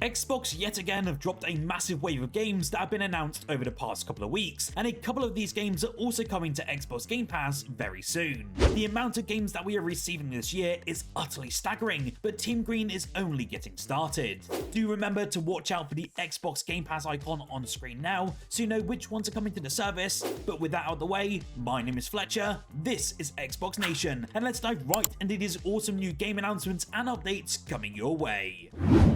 Xbox yet again have dropped a massive wave of games that have been announced over the past couple of weeks, and a couple of these games are also coming to Xbox Game Pass very soon. The amount of games that we are receiving this year is utterly staggering, but Team Green is only getting started. Do remember to watch out for the Xbox Game Pass icon on screen now, so you know which ones are coming to the service. But with that out of the way, my name is Fletcher, this is Xbox Nation, and let's dive right into these awesome new game announcements and updates coming your way.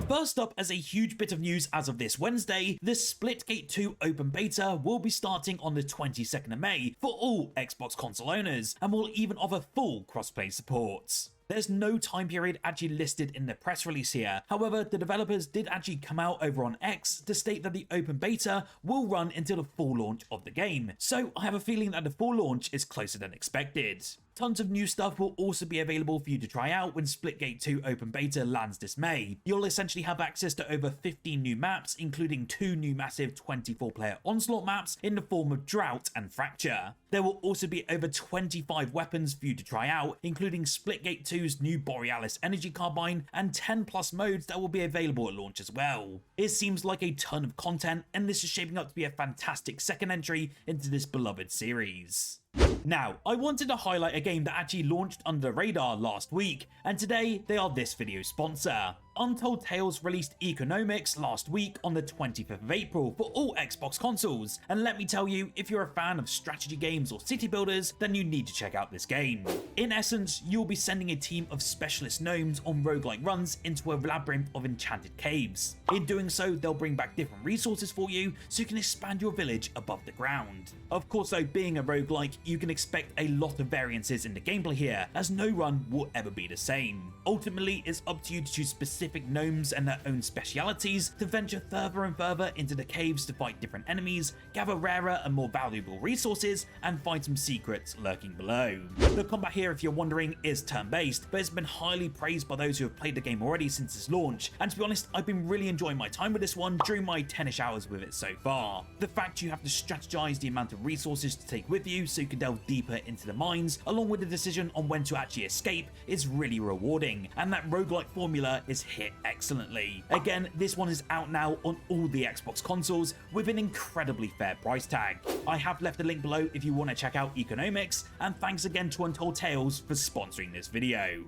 First up, as a huge bit of news as of this Wednesday, the Splitgate 2 open beta will be starting on the 22nd of May for all Xbox console owners, and will even offer full crossplay support. There's no time period actually listed in the press release here. However, the developers did actually come out over on X to state that the open beta will run until the full launch of the game. So I have a feeling that the full launch is closer than expected. Tons of new stuff will also be available for you to try out when Splitgate 2 open beta lands this May. You'll essentially have access to over 15 new maps, including 2 new massive 24-player onslaught maps in the form of Drought and Fracture. There will also be over 25 weapons for you to try out, including Splitgate 2's new Borealis energy carbine and 10 plus modes that will be available at launch as well. It seems like a ton of content, and this is shaping up to be a fantastic second entry into this beloved series. Now, I wanted to highlight a game that actually launched under the radar last week, and today they are this video's sponsor. Untold Tales released EcoGnomix last week on the 25th of April for all Xbox consoles, and let me tell you, if you're a fan of strategy games or city builders, then you need to check out this game. In essence, you'll be sending a team of specialist gnomes on roguelike runs into a labyrinth of enchanted caves. In doing so, they'll bring back different resources for you so you can expand your village above the ground. Of course though, being a roguelike, you can expect a lot of variances in the gameplay here, as no run will ever be the same. Ultimately, it's up to you to choose specific gnomes and their own specialities to venture further and further into the caves to fight different enemies, gather rarer and more valuable resources, and find some secrets lurking below. The combat here, if you're wondering, is turn-based, but it's been highly praised by those who have played the game already since its launch, and to be honest, I've been really enjoying my time with this one during my 10ish hours with it so far. The fact you have to strategize the amount of resources to take with you so you can delve deeper into the mines, along with the decision on when to actually escape, is really rewarding, and that roguelike formula is hit excellently. Again, this one is out now on all the Xbox consoles with an incredibly fair price tag. I have left a link below if you want to check out EcoGnomix, and thanks again to Untold Tales for sponsoring this video.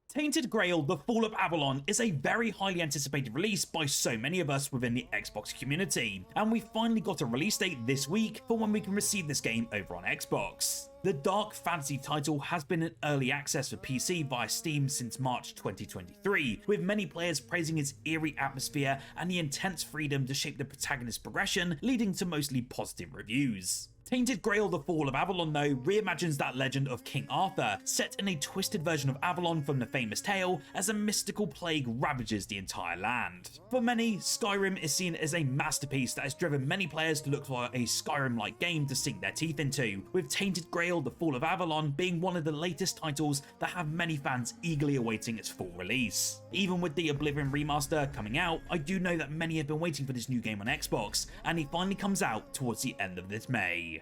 Tainted Grail: The Fall of Avalon is a very highly anticipated release by so many of us within the Xbox community, and we finally got a release date this week for when we can receive this game over on Xbox. The dark fantasy title has been in early access for PC via Steam since March 2023, with many players praising its eerie atmosphere and the intense freedom to shape the protagonist's progression, leading to mostly positive reviews. Tainted Grail: The Fall of Avalon, though, reimagines that legend of King Arthur, set in a twisted version of Avalon from the famous tale, as a mystical plague ravages the entire land. For many, Skyrim is seen as a masterpiece that has driven many players to look for a Skyrim-like game to sink their teeth into, with Tainted Grail: The Fall of Avalon being one of the latest titles that have many fans eagerly awaiting its full release. Even with the Oblivion remaster coming out, I do know that many have been waiting for this new game on Xbox, and it finally comes out towards the end of this May.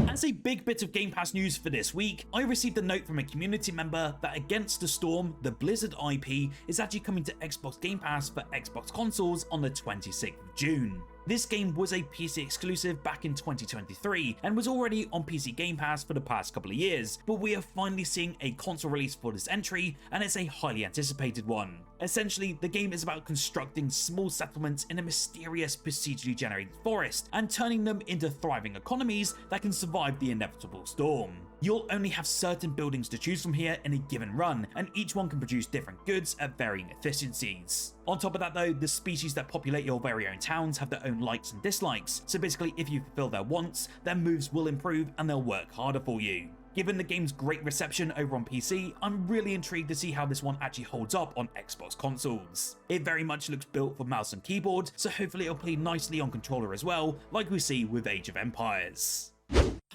As a big bit of Game Pass news for this week, I received a note from a community member that Against the Storm, the Blizzard IP, is actually coming to Xbox Game Pass for Xbox consoles on the 26th of June. This game was a PC exclusive back in 2023 and was already on PC Game Pass for the past couple of years, but we are finally seeing a console release for this entry, and it's a highly anticipated one. Essentially, the game is about constructing small settlements in a mysterious procedurally generated forest and turning them into thriving economies that can survive the inevitable storm. You'll only have certain buildings to choose from here in a given run, and each one can produce different goods at varying efficiencies. On top of that though, the species that populate your very own towns have their own likes and dislikes, so basically if you fulfill their wants, their moves will improve and they'll work harder for you. Given the game's great reception over on PC, I'm really intrigued to see how this one actually holds up on Xbox consoles. It very much looks built for mouse and keyboard, so hopefully it'll play nicely on controller as well, like we see with Age of Empires.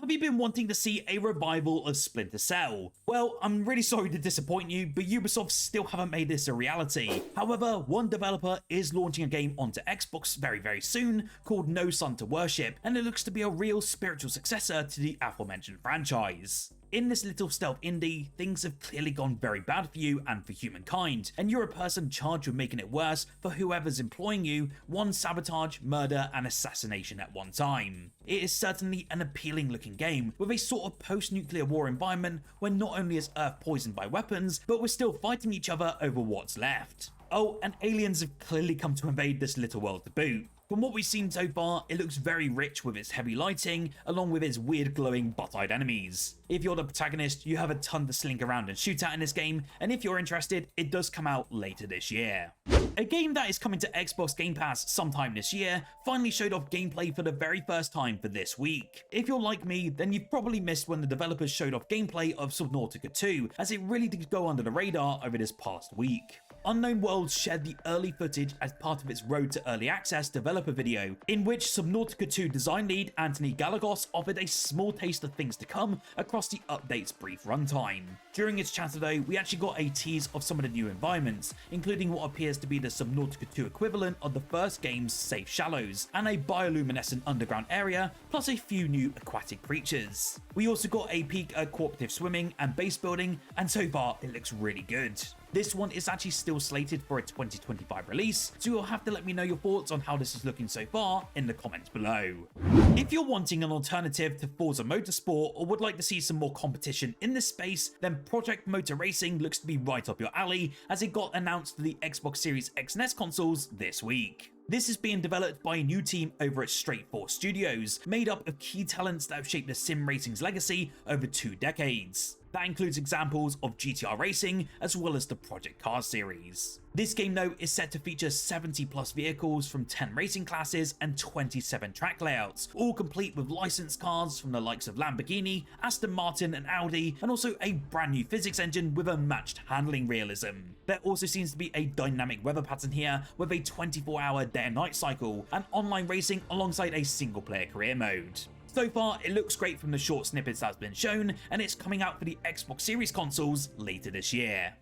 Have you been wanting to see a revival of Splinter Cell? Well, I'm really sorry to disappoint you, but Ubisoft still haven't made this a reality. However, one developer is launching a game onto Xbox very soon called No Sun to Worship, and it looks to be a real spiritual successor to the aforementioned franchise. In this little stealth indie, things have clearly gone very bad for you and for humankind, and you're a person charged with making it worse for whoever's employing you, one sabotage, murder, and assassination at one time. It is certainly an appealing looking game, with a sort of post-nuclear war environment where not only is Earth poisoned by weapons, but we're still fighting each other over what's left. Oh, and aliens have clearly come to invade this little world to boot. From what we've seen so far, it looks very rich with its heavy lighting, along with its weird glowing butt-eyed enemies. If you're the protagonist, you have a ton to slink around and shoot at in this game, and if you're interested, it does come out later this year. A game that is coming to Xbox Game Pass sometime this year finally showed off gameplay for the very first time for this week. If you're like me, then you've probably missed when the developers showed off gameplay of Subnautica 2, as it really did go under the radar over this past week. Unknown Worlds shared the early footage as part of its Road to Early Access developer video, in which Subnautica 2 design lead Anthony Gallegos offered a small taste of things to come across the update's brief runtime. During its chatter though, we actually got a tease of some of the new environments, including what appears to be the Subnautica 2 equivalent of the first game's Safe Shallows, and a bioluminescent underground area, plus a few new aquatic creatures. We also got a peek at cooperative swimming and base building, and so far it looks really good. This one is actually still slated for a 2025 release, so you'll have to let me know your thoughts on how this is looking so far in the comments below. If you're wanting an alternative to Forza Motorsport or would like to see some more competition in this space, then Project Motor Racing looks to be right up your alley, as it got announced for the Xbox Series X and S consoles this week. This is being developed by a new team over at Straight Force Studios, made up of key talents that have shaped the sim racing's legacy over 2 decades. That includes examples of GTR Racing, as well as the Project Cars series. This game though is set to feature 70 plus vehicles from 10 racing classes and 27 track layouts, all complete with licensed cars from the likes of Lamborghini, Aston Martin and Audi, and also a brand new physics engine with unmatched handling realism. There also seems to be a dynamic weather pattern here with a 24-hour day and night cycle, and online racing alongside a single player career mode. So far, it looks great from the short snippets that's been shown, and it's coming out for the Xbox Series consoles later this year.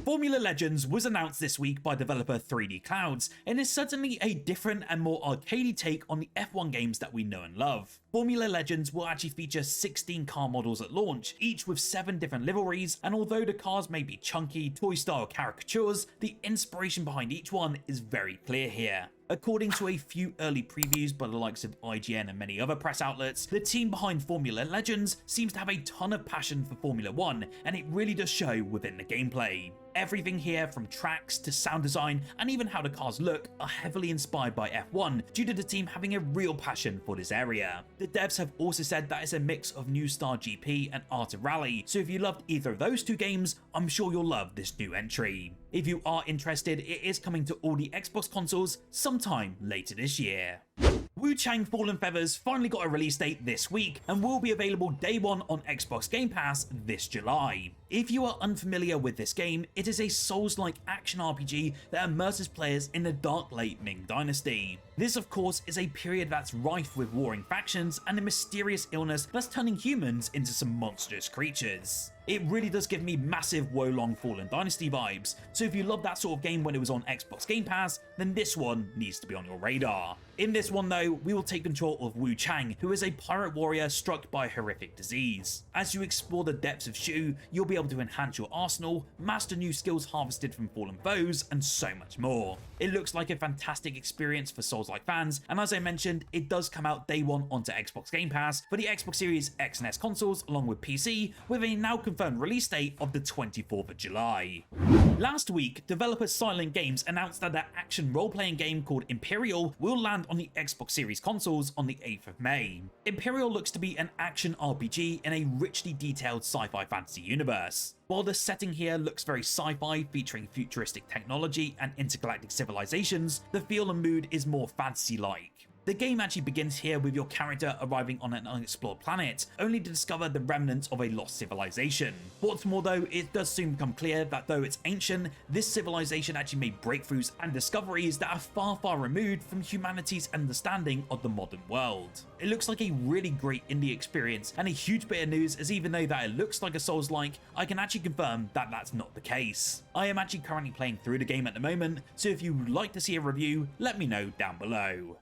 Formula Legends was announced this week by developer 3D Clouds, and is certainly a different and more arcadey take on the F1 games that we know and love. Formula Legends will actually feature 16 car models at launch, each with 7 different liveries, and although the cars may be chunky, toy-style caricatures, the inspiration behind each one is very clear here. According to a few early previews by the likes of IGN and many other press outlets, the team behind Formula Legends seems to have a ton of passion for Formula 1, and it really does show within the gameplay. Everything here, from tracks to sound design and even how the cars look, are heavily inspired by F1 due to the team having a real passion for this area. The devs have also said that it's a mix of New Star GP and Art of Rally, so if you loved either of those two games, I'm sure you'll love this new entry. If you are interested, it is coming to all the Xbox consoles sometime later this year. WUCHANG Fallen Feathers finally got a release date this week and will be available day one on Xbox Game Pass this July. If you are unfamiliar with this game, it is a Souls-like action RPG that immerses players in the dark late Ming Dynasty. This of course is a period that's rife with warring factions and a mysterious illness that's turning humans into some monstrous creatures. It really does give me massive Wolong Fallen Dynasty vibes, so if you love that sort of game when it was on Xbox Game Pass, then this one needs to be on your radar. In this one though, we will take control of WUCHANG, who is a pirate warrior struck by a horrific disease. As you explore the depths of Shu, you'll be able to enhance your arsenal, master new skills harvested from fallen foes, and so much more. It looks like a fantastic experience for Souls-like fans, and as I mentioned, it does come out day one onto Xbox Game Pass for the Xbox Series X and S consoles along with PC, with a now confirmed release date of the 24th of July. Last week, developer Silent Games announced that their action role-playing game called Empyreal will land on the Xbox Series consoles on the 8th of May. Empyreal looks to be an action RPG in a richly detailed sci-fi fantasy universe. While the setting here looks very sci-fi, featuring futuristic technology and intergalactic civilizations, the feel and mood is more fantasy-like. The game actually begins here with your character arriving on an unexplored planet, only to discover the remnants of a lost civilization. What's more though, it does soon become clear that though it's ancient, this civilization actually made breakthroughs and discoveries that are far removed from humanity's understanding of the modern world. It looks like a really great indie experience, and a huge bit of news is even though that it looks like a Souls-like, I can actually confirm that that's not the case. I am actually currently playing through the game at the moment, so if you would like to see a review, let me know down below.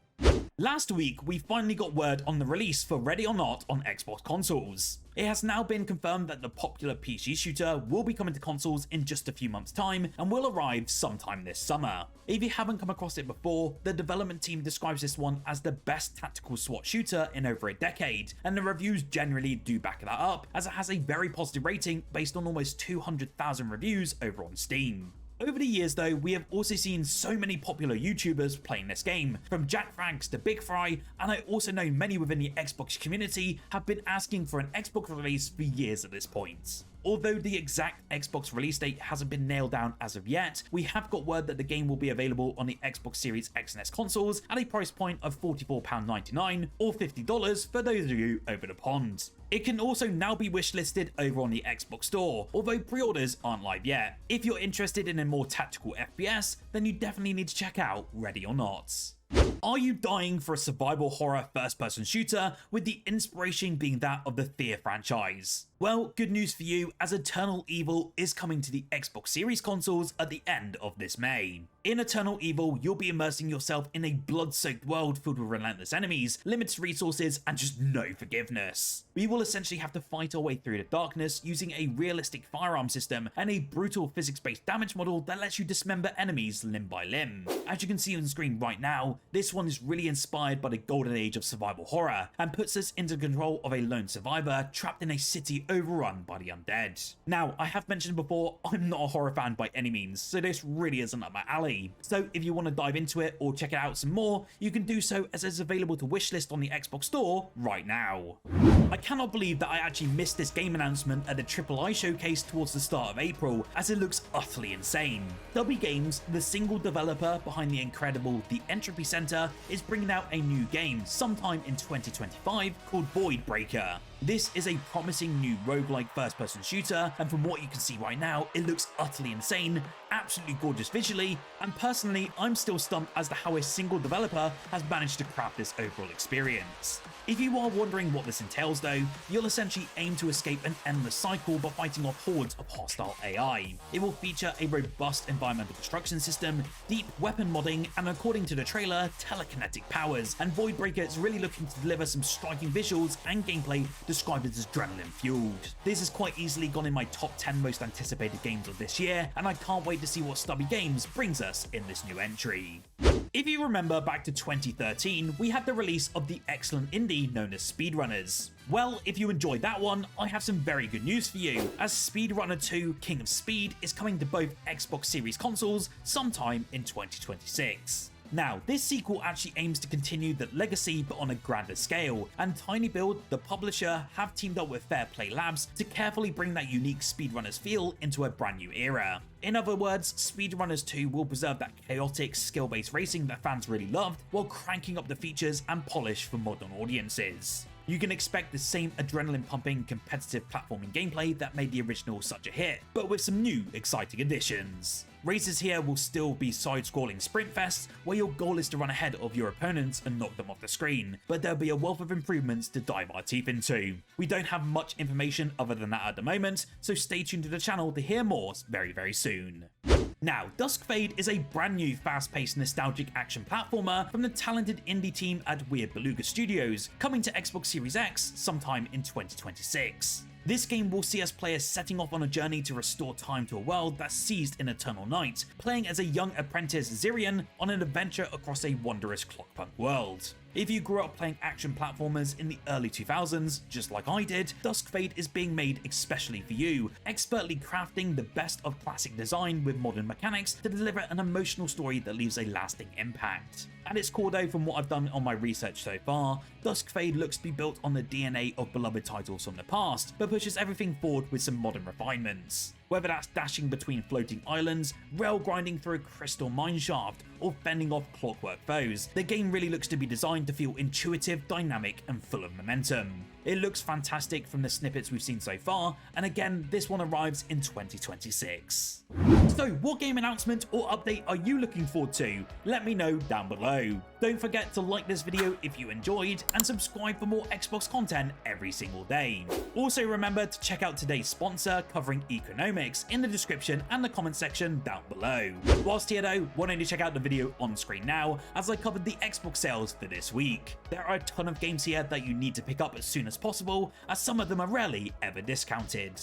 Last week, we finally got word on the release for Ready or Not on Xbox consoles. It has now been confirmed that the popular PC shooter will be coming to consoles in just a few months' time and will arrive sometime this summer. If you haven't come across it before, the development team describes this one as the best tactical SWAT shooter in over a decade, and the reviews generally do back that up, as it has a very positive rating based on almost 200,000 reviews over on Steam. Over the years though, we have also seen so many popular YouTubers playing this game, from Jack Frags to Big Fry, and I also know many within the Xbox community have been asking for an Xbox release for years at this point. Although the exact Xbox release date hasn't been nailed down as of yet, we have got word that the game will be available on the Xbox Series X and S consoles at a price point of £44.99 or $50 for those of you over the pond. It can also now be wishlisted over on the Xbox Store, although pre-orders aren't live yet. If you're interested in a more tactical FPS, then you definitely need to check out Ready or Not. Are you dying for a survival horror first-person shooter, with the inspiration being that of the Fear franchise? Well, good news for you, as Eternal Evil is coming to the Xbox Series consoles at the end of this May. In Eternal Evil, you'll be immersing yourself in a blood-soaked world filled with relentless enemies, limited resources, and just no forgiveness. We will essentially have to fight our way through the darkness using a realistic firearm system and a brutal physics-based damage model that lets you dismember enemies limb by limb. As you can see on the screen right now, this one is really inspired by the golden age of survival horror, and puts us into control of a lone survivor trapped in a city overrun by the undead. Now, I have mentioned before, I'm not a horror fan by any means, so this really isn't up my alley. So if you want to dive into it or check it out some more, you can do so, as it's available to wishlist on the Xbox Store right now. I cannot believe that I actually missed this game announcement at the III showcase towards the start of April, as it looks utterly insane. WB Games, the single developer behind the incredible The Entropy Center, is bringing out a new game sometime in 2025 called Void Breaker. This is a promising new roguelike first-person shooter, and from what you can see right now, it looks utterly insane, absolutely gorgeous visually, and personally, I'm still stumped as to how a single developer has managed to craft this overall experience. If you are wondering what this entails though, you'll essentially aim to escape an endless cycle by fighting off hordes of hostile AI. It will feature a robust environmental destruction system, deep weapon modding, and according to the trailer, telekinetic powers, and Void Breaker is really looking to deliver some striking visuals and gameplay described as adrenaline fueled. This has quite easily gone in my top 10 most anticipated games of this year, and I can't wait to see what Stubby Games brings us in this new entry. If you remember back to 2013, we had the release of the excellent indie known as SpeedRunners. Well, if you enjoyed that one, I have some very good news for you, as SpeedRunner 2 King of Speed is coming to both Xbox Series consoles sometime in 2026. Now, this sequel actually aims to continue that legacy but on a grander scale, and Tiny Build, the publisher, have teamed up with Fair Play Labs to carefully bring that unique Speedrunners feel into a brand new era. In other words, SpeedRunners 2 will preserve that chaotic, skill-based racing that fans really loved, while cranking up the features and polish for modern audiences. You can expect the same adrenaline-pumping, competitive platforming gameplay that made the original such a hit, but with some new, exciting additions. Races here will still be side-scrolling sprint fests, where your goal is to run ahead of your opponents and knock them off the screen, but there'll be a wealth of improvements to dive our teeth into. We don't have much information other than that at the moment, so stay tuned to the channel to hear more very, very soon. Now, Duskfade is a brand new fast-paced nostalgic action platformer from the talented indie team at Weird Beluga Studios, coming to Xbox Series X sometime in 2026. This game will see us players setting off on a journey to restore time to a world that's seized in eternal night, playing as a young apprentice Zirian on an adventure across a wondrous clockpunk world. If you grew up playing action platformers in the early 2000s, just like I did, Duskfade is being made especially for you, expertly crafting the best of classic design with modern mechanics to deliver an emotional story that leaves a lasting impact. At its core though, from what I've done on my research so far, Duskfade looks to be built on the DNA of beloved titles from the past, but pushes everything forward with some modern refinements. Whether that's dashing between floating islands, rail grinding through a crystal mineshaft, or fending off clockwork foes, the game really looks to be designed to feel intuitive, dynamic, and full of momentum. It looks fantastic from the snippets we've seen so far, and again, this one arrives in 2026. So, what game announcement or update are you looking forward to? Let me know down below. Don't forget to like this video if you enjoyed, and subscribe for more Xbox content every single day. Also remember to check out today's sponsor covering EcoGnomix, EcoGnomix in the description and the comment section down below. Whilst here though, why don't you check out the video on screen now, as I covered the Xbox sales for this week. There are a ton of games here that you need to pick up as soon as possible, as some of them are rarely ever discounted.